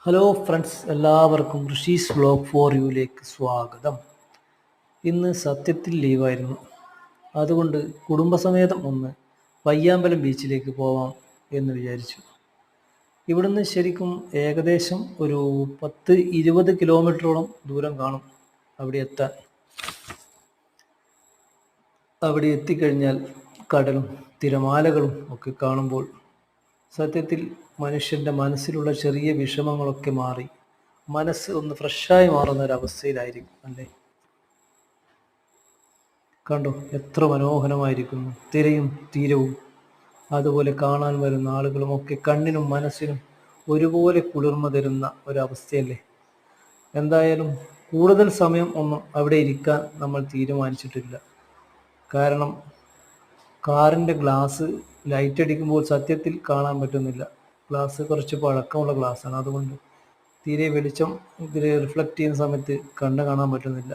Hello friends, എല്ലാവർക്കും Rishi's vlog four യുയിലേക്ക് സ്വാഗതം. ഇന്ന് സത്യത്തിൽ ലീവായിരുന്നു. അതുകൊണ്ട് കുടുംബസമേതം ഒന്ന് പയ്യാമ്പലം ബീച്ചിലേക്ക് പോവാം എന്ന് വിചാരിച്ചു. ഇവിടുന്ന് ശരിക്കും ഏകദേശം ഒരു 10-20 കിലോമീറ്ററോളം ദൂരം കാണും അവിടെ എത്താൻ. അവിടെ എത്തിക്കഴിഞ്ഞാൽ കടലും തിരമാലകളും ഒക്കെ കാണുമ്പോൾ സത്യത്തിൽ മനുഷ്യൻ്റെ മനസ്സിലുള്ള ചെറിയ വിഷമങ്ങളൊക്കെ മാറി മനസ്സ് ഒന്ന് ഫ്രഷായി മാറുന്ന ഒരവസ്ഥയിലായിരിക്കും അല്ലേ. കണ്ടോ, എത്ര മനോഹരമായിരിക്കുന്നു തിരയും തീരവും. അതുപോലെ കാണാൻ വരുന്ന ആളുകളും ഒക്കെ കണ്ണിനും മനസ്സിനും ഒരുപോലെ കുളിർമ തരുന്ന ഒരവസ്ഥയല്ലേ. എന്തായാലും കൂടുതൽ സമയം ഒന്നും അവിടെ ഇരിക്കാൻ നമ്മൾ തീരുമാനിച്ചിട്ടില്ല. കാരണം കാറിൻ്റെ ഗ്ലാസ് ലൈറ്റ് അടിക്കുമ്പോൾ സത്യത്തിൽ കാണാൻ പറ്റുന്നില്ല. ഗ്ലാസ് കുറച്ച് പഴക്കമുള്ള ഗ്ലാസ്സാണ്, അതുകൊണ്ട് തീരെ വെളിച്ചം ഇതിൽ റിഫ്ലക്റ്റ് ചെയ്യുന്ന സമയത്ത് കണ്ണ് കാണാൻ പറ്റുന്നില്ല.